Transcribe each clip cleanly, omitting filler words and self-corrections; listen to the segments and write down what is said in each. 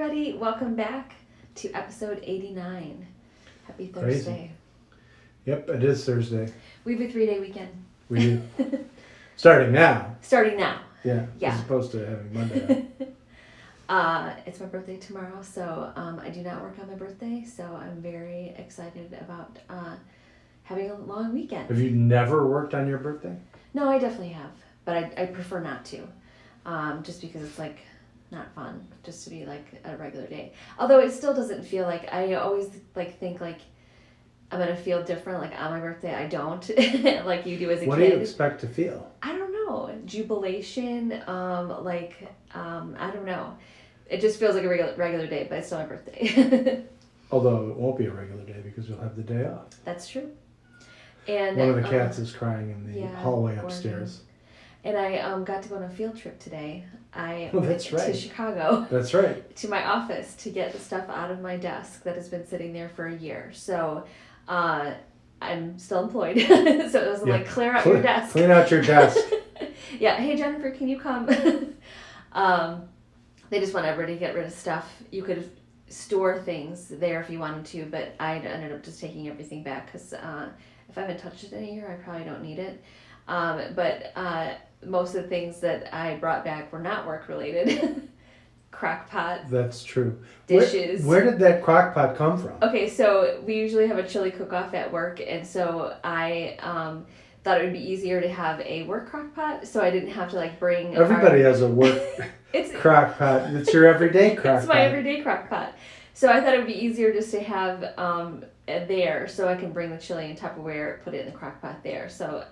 everybody. Welcome back to episode 89. Happy Thursday. Crazy. Yep, it is Thursday. We have a 3-day weekend. We do. Starting now. Starting now. Yeah. Yeah. As opposed to having Monday off. It's my birthday tomorrow, so I do not work on my birthday, so I'm very excited about having a long weekend. Have you never worked on your birthday? No, I definitely have, but I prefer not to, just because it's like not fun just to be like a regular day. Although it still doesn't feel like, I always like think like I'm gonna feel different like on my birthday. I don't like you do as a kid. What do you expect to feel? I don't know, jubilation, I don't know. It just feels like a regular day, but it's still my birthday. Although it won't be a regular day because you'll have the day off. That's true. And one of the cats is crying in the hallway upstairs. And I got to go on a field trip today. I went to Chicago. That's right. To my office to get the stuff out of my desk that has been sitting there for a year. So I'm still employed. So it was like, clear out your desk. Clean out your desk. Yeah. Hey, Jennifer, can you come? They just want everybody to get rid of stuff. You could store things there if you wanted to, but I ended up just taking everything back because if I haven't touched it in a year, I probably don't need it. But most of the things that I brought back were not work related. Crock pot. That's true. Dishes. Where did that crock pot come from? Okay, so we usually have a chili cook-off at work, and so I thought it would be easier to have a work crock pot, so I didn't have to like bring. Everybody has a work crock pot. It's your everyday crock pot. It's my everyday crock pot. So I thought it would be easier just to have there, so I can bring the chili in Tupperware, put it in the crock pot there. So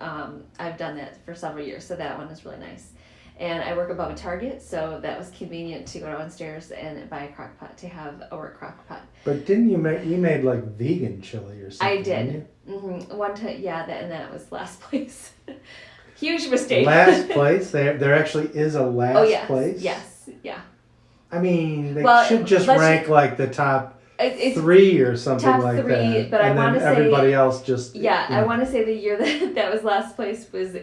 I've done that for several years, so that one is really nice. And I work above a Target, so that was convenient to go downstairs and buy a crock pot to have a work crock pot. But didn't you made like vegan chili or something? I did. Mm-hmm. One time, and then it was last place. Huge mistake. Last place? There actually is a last place? Yes, yeah. I mean, they should just rank like the top 3 or something like that. Top 3, but I want to say everybody else just. Yeah, I want to say the year that was last place was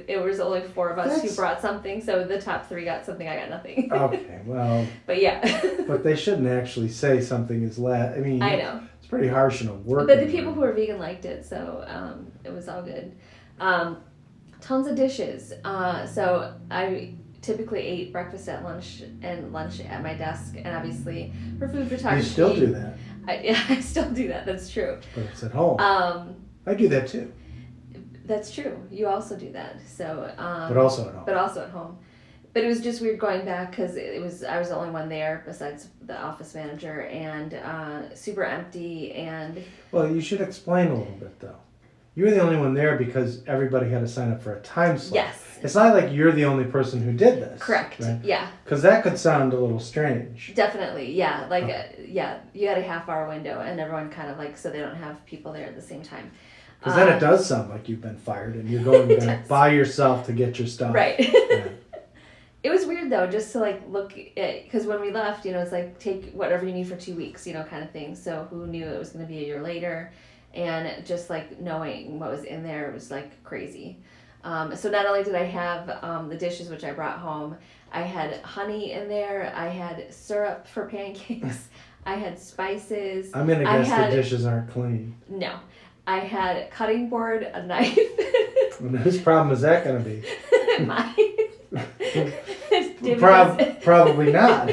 only 4 of us who brought something, so the top 3 got something, I got nothing. Okay, well. But yeah. But they shouldn't actually say something is last. I mean, I know. It's pretty harsh in a work. But the people who were vegan liked it, so it was all good. Tons of dishes. So I typically ate breakfast at lunch and lunch at my desk, and obviously for food photography. You still do that. I still do that. That's true. But it's at home. I do that too. That's true. You also do that. So. But also at home. But also at home. But it was just weird going back because I was the only one there besides the office manager, and super empty and. Well, you should explain a little bit though. You were the only one there because everybody had to sign up for a time slot. Yes. It's not like you're the only person who did this. Correct. Right? Yeah. Because that could sound a little strange. Definitely. Yeah. Like, you had a half-hour window, and everyone kind of like, so they don't have people there at the same time. Because then it does sound like you've been fired and you're going by yourself to get your stuff. Right. Yeah. It was weird though, just to like look at, because when we left, it's like take whatever you need for 2 weeks, kind of thing. So who knew it was going to be a year later? And just like knowing what was in there was like crazy. So not only did I have the dishes, which I brought home, I had honey in there, I had syrup for pancakes, I had spices. I'm going to guess the dishes aren't clean. No. I had a cutting board, a knife. And whose problem is that going to be? Mine. Probably not.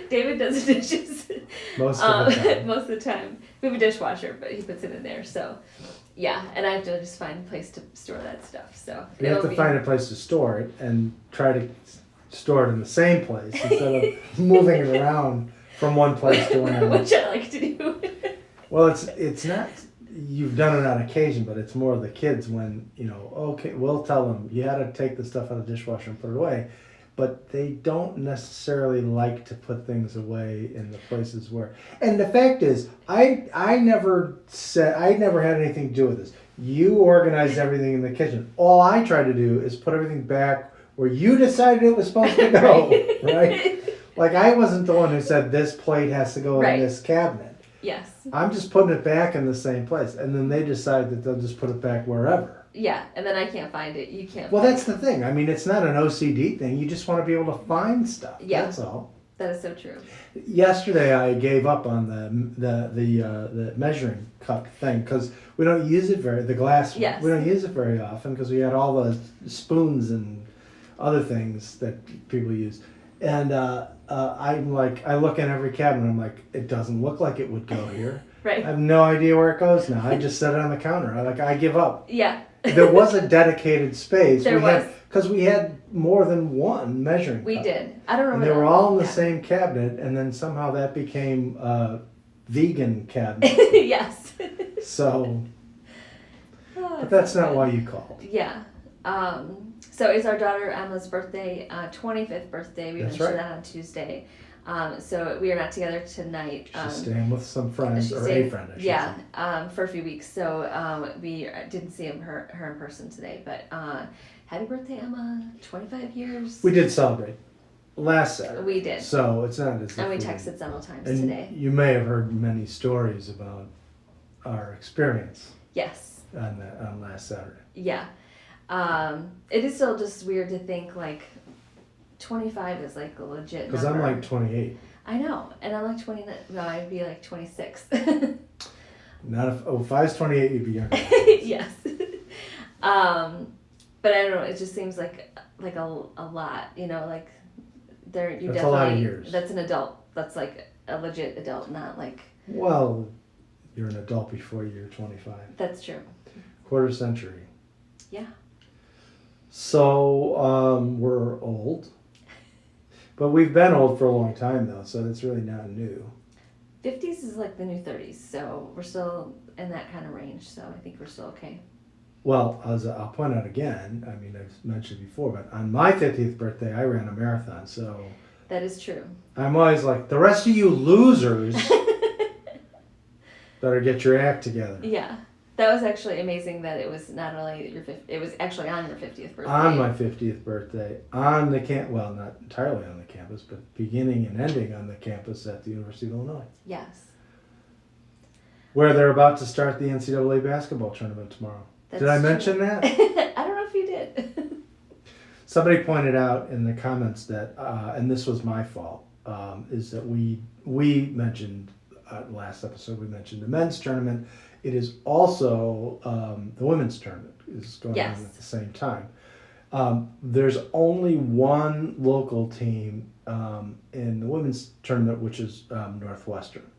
David does the dishes most of the time. We have a dishwasher, but he puts it in there. So, yeah, and I have to just find a place to store that stuff. So you have to find a place to store it and try to store it in the same place instead of moving it around from one place to another. Which I like to do. Well, it's not. You've done it on occasion, but it's more the kids when okay, we'll tell them you had to take the stuff out of the dishwasher and put it away. But they don't necessarily like to put things away in the places where. And the fact is, I never had anything to do with this. You organized everything in the kitchen. All I try to do is put everything back where you decided it was supposed to go, right? Like I wasn't the one who said this plate has to go in this cabinet. Yes. I'm just putting it back in the same place, and then they decide that they'll just put it back wherever. Yeah, and then I can't find it. You can't. Well, that's the thing. I mean, it's not an OCD thing. You just want to be able to find stuff. Yeah. That's all. That is so true. Yesterday, I gave up on the measuring cup thing because we don't use it the glass one. Yes. We don't use it very often because we had all the spoons and other things that people use. And I'm like, I look in every cabinet, I'm like, it doesn't look like it would go here. Right. I have no idea where it goes now. I just set it on the counter. I give up. Yeah. There was a dedicated space. There was. Because we had more than one measuring We cup. did. I don't remember. And they were that. all in the Yeah. same cabinet, and then somehow that became a vegan cabinet. Yes. So, Oh, but that's not good. why you called. Yeah. So it's our daughter Emma's birthday, 25th birthday. We That's mentioned right. that on Tuesday. So we are not together tonight. She's staying with some friends, or a friend, I should say. For a few weeks. So we didn't see her in person today. But happy birthday, Emma! 25 years. We did celebrate last Saturday. We did. So it's not as if And we texted several times and today. you may have heard many stories about our experience Yes. on last Saturday. Yeah. It is still just weird to think like 25 is like a legit Because number. I'm like 28. I know, and I'm like 29. No, I'd be like 26. Not if I was 28, you'd be younger. Yes. But I don't know. It just seems like a lot. You know, like you're That's definitely a lot of years. That's an adult. That's like a legit adult, not like. Well, you're an adult before you're 25. That's true. Quarter century. Yeah. So we're old, but we've been old for a long time though, so it's really not new. 50s is like the new 30s, so we're still in that kind of range. So I think we're still okay. Well, as I'll point out again, I mean I've mentioned before, but on my 50th birthday I ran a marathon, so That is true. I'm always like, the rest of you losers better get your act together. Yeah. That was actually amazing that it was not only it was actually on your 50th birthday. On my 50th birthday, on the well, not entirely on the campus, but beginning and ending on the campus at the University of Illinois, Yes. where they're about to start the NCAA basketball tournament tomorrow. That's Did I true. mention that? I don't know if you did. Somebody pointed out in the comments that, and this was my fault, is that we mentioned last episode, we mentioned the men's tournament. It is also the women's tournament is going Yes. on at the same time. There's only one local team in the women's tournament, which is Northwestern.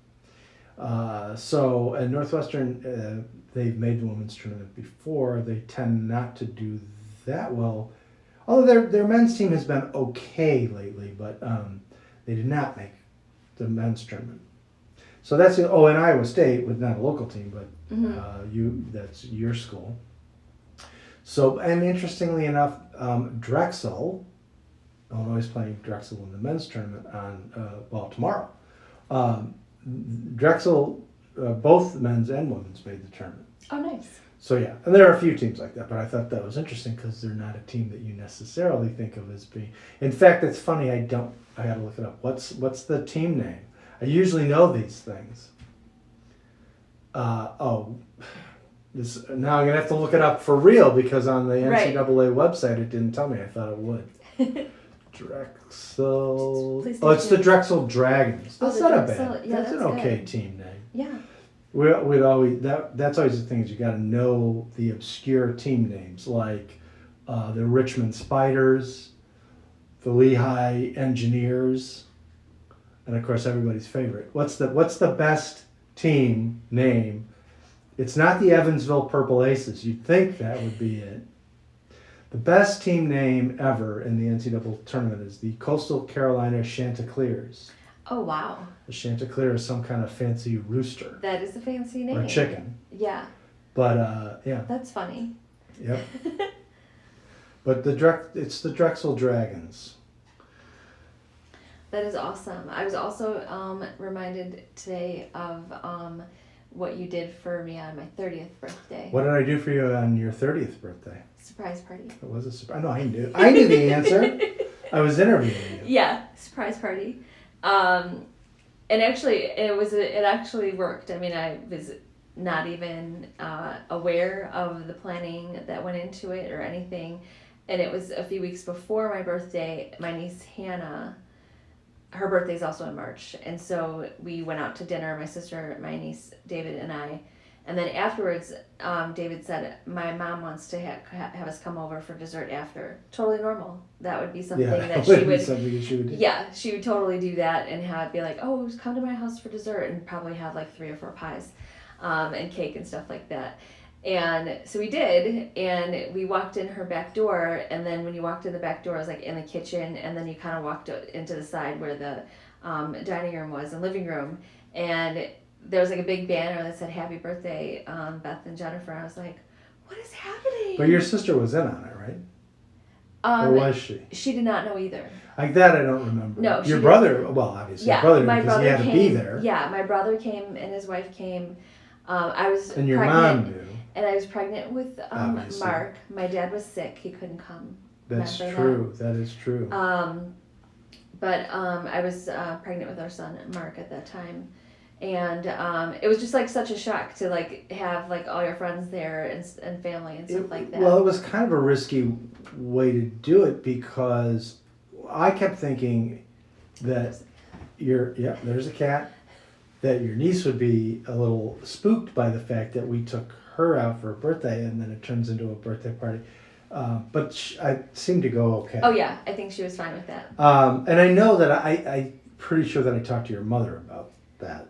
And Northwestern, they've made the women's tournament before. They tend not to do that well. Although their men's team has been okay lately, but they did not make the men's tournament. So that's and Iowa State with not a local team, but that's your school. So, and interestingly enough, Drexel, Illinois is playing Drexel in the men's tournament on tomorrow. Drexel, both men's and women's made the tournament. Oh, nice. So yeah, and there are a few teams like that, but I thought that was interesting because they're not a team that you necessarily think of as being. In fact, it's funny. I got to look it up. What's the team name? I usually know these things. Now I'm gonna have to look it up for real because on the NCAA website it didn't tell me. I thought it would. Drexel. It's the Drexel Dragons. That's not a bad. Yeah, that's an okay team name. Yeah. We'd always that's always the thing is you got to know the obscure team names like the Richmond Spiders, the Lehigh Engineers, and of course everybody's favorite. What's the best team name? It's not the Evansville Purple Aces. You'd think that would be it. The best team name ever in the NCAA tournament is the Coastal Carolina Chanticleers. Oh, wow. The Chanticleer is some kind of fancy rooster. That is a fancy name. Or chicken. Yeah. But, yeah. That's funny. Yep. But it's the Drexel Dragons. That is awesome. I was also reminded today of what you did for me on my 30th birthday. What did I do for you on your 30th birthday? Surprise party. It was a surprise. No, I knew the answer. I was interviewing you. Yeah, surprise party. And actually, it actually worked. I mean, I was not even aware of the planning that went into it or anything. And it was a few weeks before my birthday. My niece Hannah her birthday's also in March, and so we went out to dinner. My sister, my niece, David, and I. And then afterwards, David said, my mom wants to have us come over for dessert after. Totally normal. That would be something that she would. Something she would do. Yeah, she would totally do that and be like, oh, come to my house for dessert, and probably have like 3 or 4 pies, and cake and stuff like that. And so we did, and we walked in her back door, and then when you walked in the back door, it was like in the kitchen, and then you kind of walked into the side where the dining room was and living room, and there was like a big banner that said happy birthday, Beth and Jennifer. I was like, what is happening? But your sister was in on it, right? Or was she? She did not know either. Like that, I don't remember. No, your brother. Well, obviously, your brother, because he had to be there. Yeah, my brother came and his wife came. I was and your pregnant, mom knew. And I was pregnant with Mark. My dad was sick; he couldn't come. That's true. That is true. But I was pregnant with our son Mark at that time. And it was just like such a shock to like have like all your friends there and family and stuff like that. Well, it was kind of a risky way to do it because I kept thinking that there's a cat, that your niece would be a little spooked by the fact that we took her out for a birthday and then it turns into a birthday party. But I seemed to go okay. Oh yeah, I think she was fine with that. And I know that I'm pretty sure that I talked to your mother about that.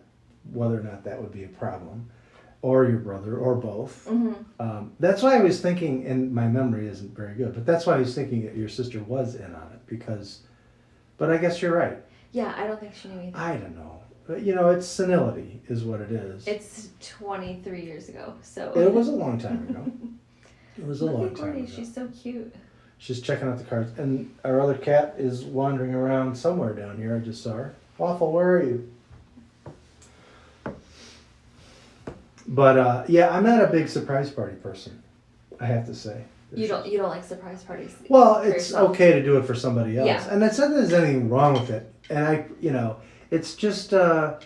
Whether or not that would be a problem, or your brother, or both. Mm-hmm. That's why I was thinking, and my memory isn't very good, but that's why I was thinking that your sister was in on it, but I guess you're right. Yeah, I don't think she knew either. I don't know. But, it's senility is what it is. It's 23 years ago, so. It was a long time ago. It was a long time ago. She's so cute. She's checking out the cards. And our other cat is wandering around somewhere down here. I just saw her. Waffle, where are you? But I'm not a big surprise party person, I have to say. You don't like surprise parties? Well, it's okay to do it for somebody else, yeah. And it's not that there's anything wrong with it. And it's just I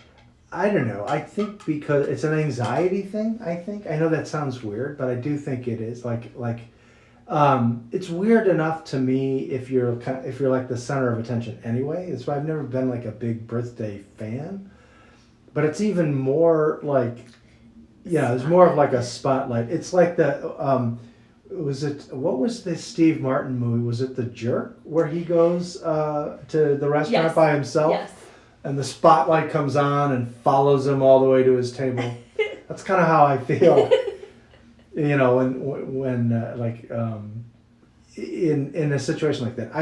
don't know. I think because it's an anxiety thing. I know that sounds weird, but I do think it is. It's weird enough to me if you're like the center of attention anyway. That's why I've never been like a big birthday fan. But it's even more like. Yeah, it's more of like a spotlight. It's like what was the Steve Martin movie? Was it The Jerk, where he goes to the restaurant by himself? Yes. And the spotlight comes on and follows him all the way to his table. That's kind of how I feel. When in a situation like that.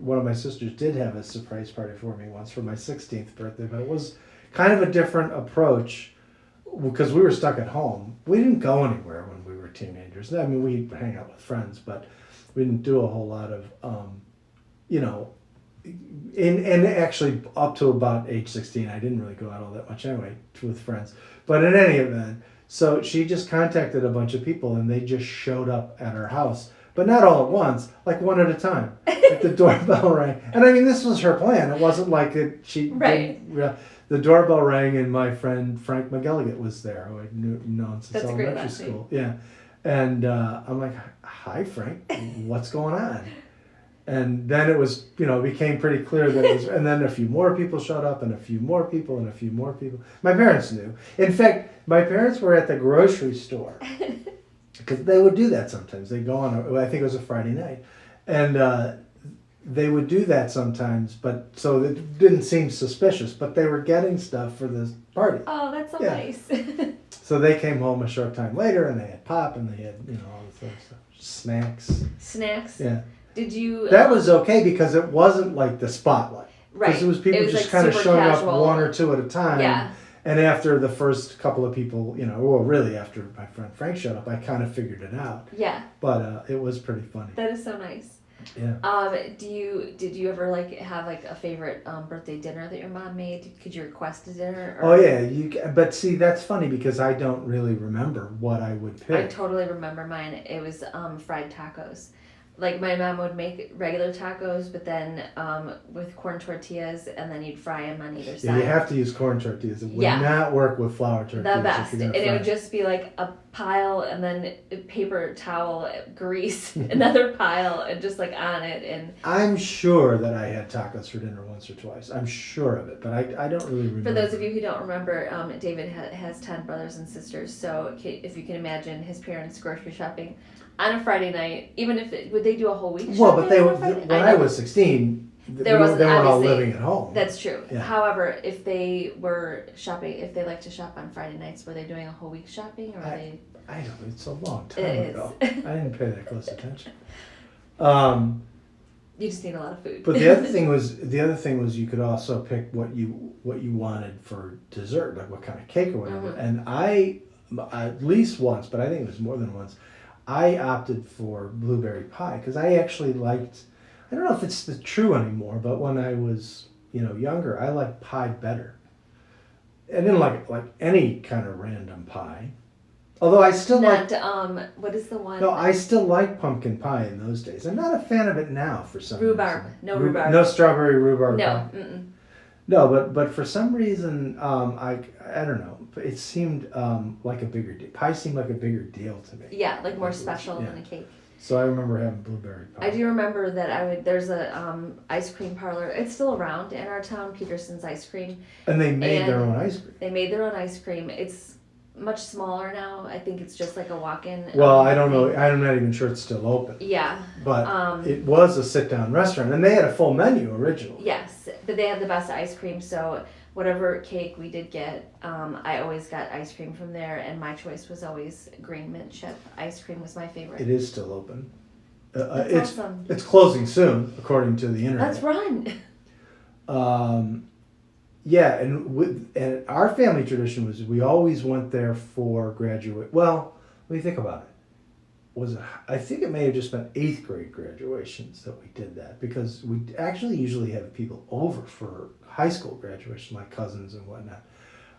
One of my sisters did have a surprise party for me once for my 16th birthday, but it was kind of a different approach. Because we were stuck at home. We didn't go anywhere when we were teenagers. I mean, we'd hang out with friends, but we didn't do a whole lot of, and actually up to about age 16, I didn't really go out all that much anyway with friends. But in any event, so she just contacted a bunch of people and they just showed up at her house. But not all at once, like one at a time. Like the doorbell rang. And I mean, this was her plan. It wasn't like she didn't... The doorbell rang and my friend Frank McGilligan was there, who I'd known since elementary school. Yeah. And I'm like, hi, Frank, what's going on? And then it was, became pretty clear that it was, and then a few more people showed up and a few more people and a few more people. My parents knew. In fact, my parents were at the grocery store because they would do that sometimes. They'd go on, I think it was a Friday night. And they would do that sometimes, but so it didn't seem suspicious, but they were getting stuff for this party. Oh, that's so nice. So they came home a short time later and they had pop and they had, all this other stuff. Snacks. Yeah. Did you... That was okay because it wasn't like the spotlight. Right. Because it was people just like kind of showing up one or two at a time. Yeah. And after the first couple of people, really after my friend Frank showed up, I kind of figured it out. Yeah. But it was pretty funny. That is so nice. Yeah. Did you ever have a favorite birthday dinner that your mom made? Could you request a dinner? Oh yeah, but see that's funny because I don't really remember what I would pick. I totally remember mine. It was fried tacos. like my mom would make regular tacos, but then with corn tortillas, and then you'd fry them on either Yeah, side. you have to use corn tortillas. It would Yeah. not work with flour tortillas. The best, if you're and gonna it fry would just be like a pile, and then paper towel grease, another pile, and just like on it. And I'm sure that I had tacos for dinner once or twice. I'm sure of it, but I don't really remember. For those of you who don't remember, David has 10 brothers and sisters, so if you can imagine his parents grocery shopping on a Friday night, even if would they do a whole week? Well, but they on were a Friday? when I was 16. There wasn't, they weren't all obviously, living at home. That's true. Yeah. However, if they were shopping, if they like to shop on Friday nights, were they doing a whole week shopping, or I don't know. It's a long time It ago. is. I didn't pay that close attention. You just need a lot of food. But the other thing was you could also pick what you wanted for dessert, like what kind of cake or whatever. Mm-hmm. And I, at least once, but I think it was more than once, I opted for blueberry pie because I actually liked. I don't know if it's true anymore, but when I was younger, I liked pie better. I didn't like any kind of random pie. Although I still like. What is the one? No, I still like pumpkin pie in those days. I'm not a fan of it now for some Rhubarb. reason. No rhubarb. No strawberry rhubarb No. pie. Mm-mm. No, but for some reason, I don't know. It seemed like a bigger deal. Pie seemed like a bigger deal to me. Yeah, like more special than a cake. So I remember having blueberry pie. I do remember that there's a ice cream parlor. It's still around in our town, Peterson's Ice Cream. And they made their own ice cream. They made their own ice cream. It's much smaller now. I think it's just like a walk-in. Well, I don't know. I'm not even sure it's still open. Yeah. But it was a sit-down restaurant, and they had a full menu originally. Yes, but they had the best ice cream. So whatever cake we did get, I always got ice cream from there, and my choice was always green mint chip. Ice cream was my favorite. It is still open. That's awesome. It's closing soon, according to the internet. Let's run. Yeah, and our family tradition was we always went there for graduate. Well, let me think about it. I think it may have just been 8th grade graduations that we did that because we actually usually have people over for high school graduation, like cousins and whatnot.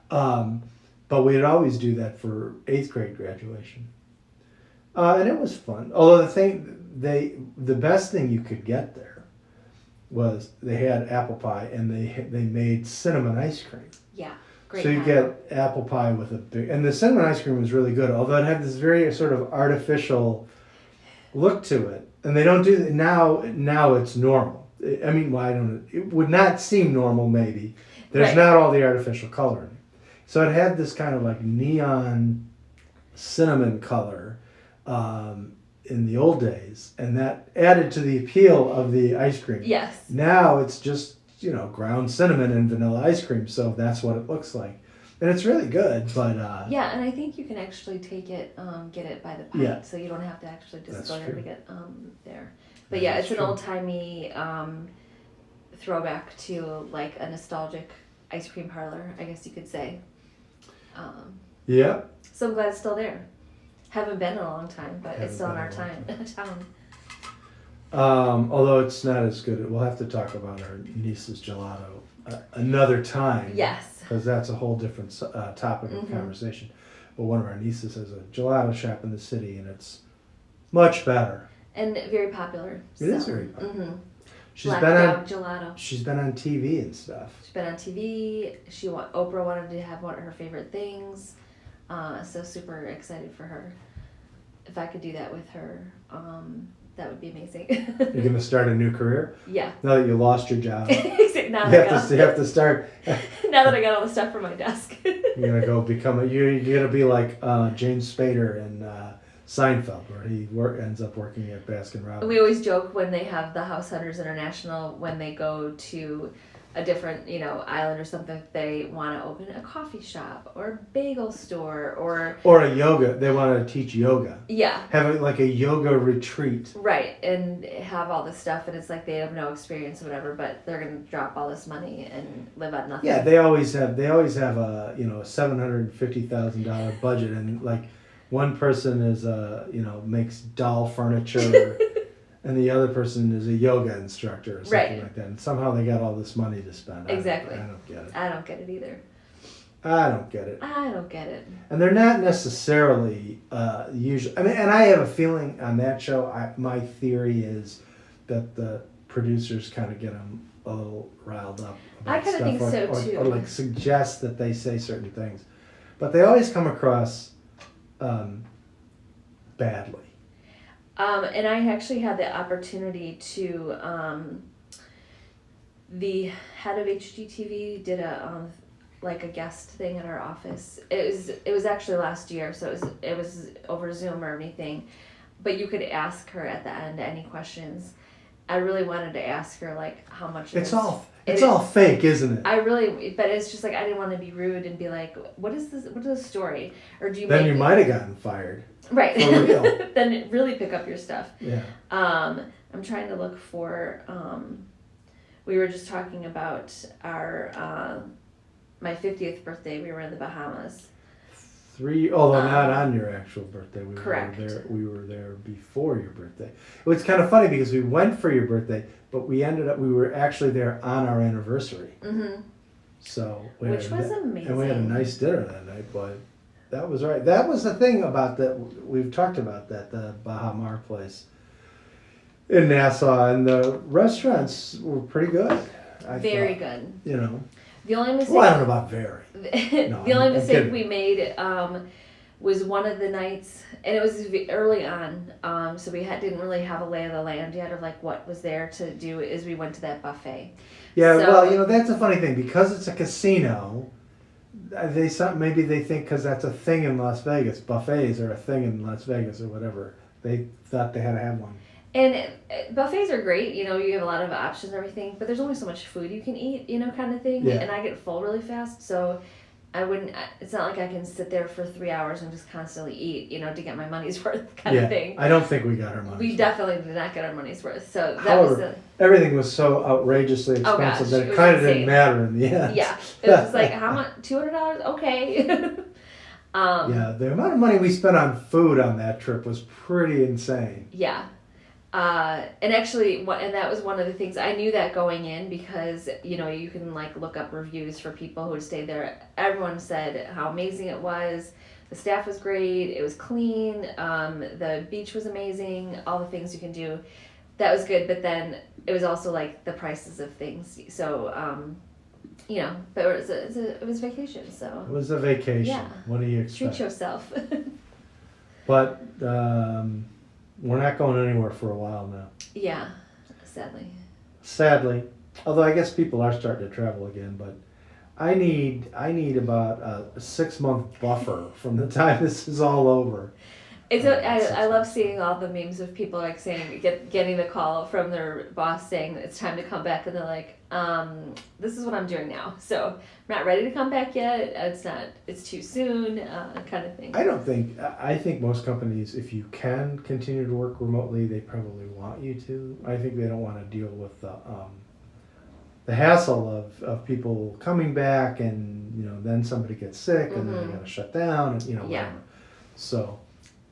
But we'd always do that for 8th grade graduation, and it was fun. Although the best thing you could get there was they had apple pie and they made cinnamon ice cream. Yeah, great. So you get apple pie with and the cinnamon ice cream was really good, although it had this very sort of artificial look to it. And they don't do that now. Now it's normal. I mean, well, I don't know. It would not seem normal maybe. There's not all the artificial coloring. So it had this kind of like neon cinnamon color in the old days, and that added to the appeal of the ice cream. Yes. Now it's just, ground cinnamon and vanilla ice cream, so that's what it looks like. And it's really good, but... yeah, and I think you can actually take it, get it by the pint, so you don't have to actually just go there to get there. But yeah, it's an old-timey throwback to like a nostalgic ice cream parlor, I guess you could say. Yeah. So I'm glad it's still there. Haven't been in a long time, but it's still in our town. Although it's not as good. We'll have to talk about our niece's gelato another time. Yes. Because that's a whole different topic of conversation. But one of our nieces has a gelato shop in the city, and it's much better. And very popular. It is very popular. Mm-hmm. She's Black been Dog on Gelato. She's been on TV and stuff. She's been on TV. Oprah wanted to have one of her favorite things. So super excited for her. If I could do that with her, that would be amazing. You're gonna start a new career? Yeah. Now that you lost your job. you have to start. Now that I got all the stuff from my desk. You're gonna go you're gonna be like James Spader in Seinfeld, where he ends up working at Baskin Robbins. We always joke when they have the House Hunters International, when they go to a different, island or something, they want to open a coffee shop or a bagel store or a yoga. They want to teach yoga. Yeah. Have like a yoga retreat. Right, and have all this stuff, and it's like they have no experience or whatever, but they're gonna drop all this money and live on nothing. Yeah, they always have a $750,000 budget, and like one person is makes doll furniture. And the other person is a yoga instructor or something like that. And somehow they got all this money to spend. Exactly. I don't get it. I don't get it either. I don't get it. I don't get it. And they're not necessarily usually. I mean, and I have a feeling on that show. My theory is that the producers kind of get them a little riled up. I kind of think so too. Or like suggest that they say certain things, but they always come across badly. And I actually had the opportunity to. The head of HGTV did a like a guest thing in our office. It was actually last year, so it was over Zoom or anything, but you could ask her at the end any questions. I really wanted to ask her like how much. It's all fake, isn't it? But it's just like I didn't want to be rude and be like, what is this? What is the story? Or do you? Then you might have gotten fired. Right. For real. Then really pick up your stuff. Yeah. I'm trying to look for. We were just talking about our. My 50th birthday, we were in the Bahamas. Although not on your actual birthday. Correct. We were there before your birthday. It was kind of funny because we went for your birthday, but we were actually there on our anniversary. Mm-hmm. So which was amazing. And we had a nice dinner that night, but that was right. That was the thing about that. We've talked about that, the Baha Mar place in Nassau, and the restaurants were pretty good. Very good. You know. The only mistake. Well, I don't know about very. No, the only mistake we made was one of the nights, and it was early on, so we didn't really have a lay of the land yet of like what was there to do. Is we went to that buffet. Yeah, well, that's a funny thing because it's a casino. Maybe they think because that's a thing in Las Vegas, buffets are a thing in Las Vegas or whatever. They thought they had to have one. And buffets are great, you have a lot of options and everything, but there's only so much food you can eat, kind of thing. Yeah. And I get full really fast, so it's not like I can sit there for 3 hours and just constantly eat, to get my money's worth kind of thing. I don't think we got our money's worth. We definitely did not get our money's worth. So However, everything was so outrageously expensive that it kind of didn't matter in the end. Yeah. It was just like, how much? $200? Okay. Yeah, the amount of money we spent on food on that trip was pretty insane. Yeah. And actually, and that was one of the things I knew that going in because you can like look up reviews for people who had stayed there. Everyone said how amazing it was. The staff was great. It was clean. The beach was amazing. All the things you can do, that was good. But then it was also like the prices of things. So but it was vacation. So it was a vacation. Yeah. What do you expect? Treat yourself. But. We're not going anywhere for a while now. Yeah, sadly. Although I guess people are starting to travel again, but I need about a 6-month buffer from the time this is all over. I love seeing all the memes of people like saying getting the call from their boss saying it's time to come back, and they're like, this is what I'm doing now, so I'm not ready to come back yet. It's too soon, kind of thing. I think most companies, if you can continue to work remotely, they probably want you to. I think they don't want to deal with the hassle of people coming back and then somebody gets sick and then they got to shut down and whatever. Yeah. So.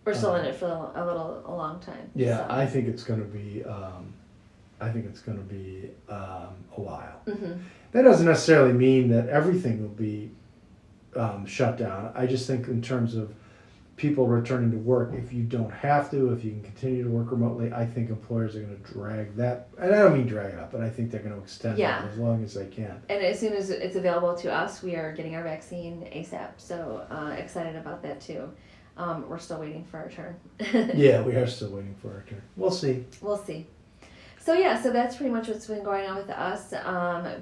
We're still in it for a long time. Yeah, so. I think it's going to be. A while. Mm-hmm. That doesn't necessarily mean that everything will be shut down. I just think in terms of people returning to work, if you don't have to, if you can continue to work remotely, I think employers are going to drag that. And I don't mean drag it up, but I think they're going to extend it as long as they can. And as soon as it's available to us, we are getting our vaccine ASAP. So excited about that too. We're still waiting for our turn. Yeah, we are still waiting for our turn. We'll see. So that's pretty much what's been going on with us.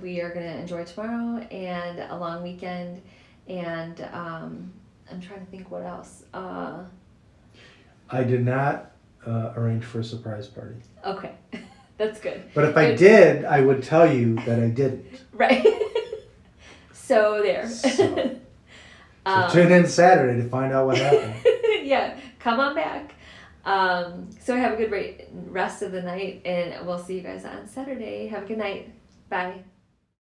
We are going to enjoy tomorrow and a long weekend. And I'm trying to think what else. I did not arrange for a surprise party. Okay, that's good. But if I did, I would tell you that I didn't. Right. So there. So tune in Saturday to find out what happened. Yeah, come on back. So have a good rest of the night, and we'll see you guys on Saturday. Have a good night. Bye.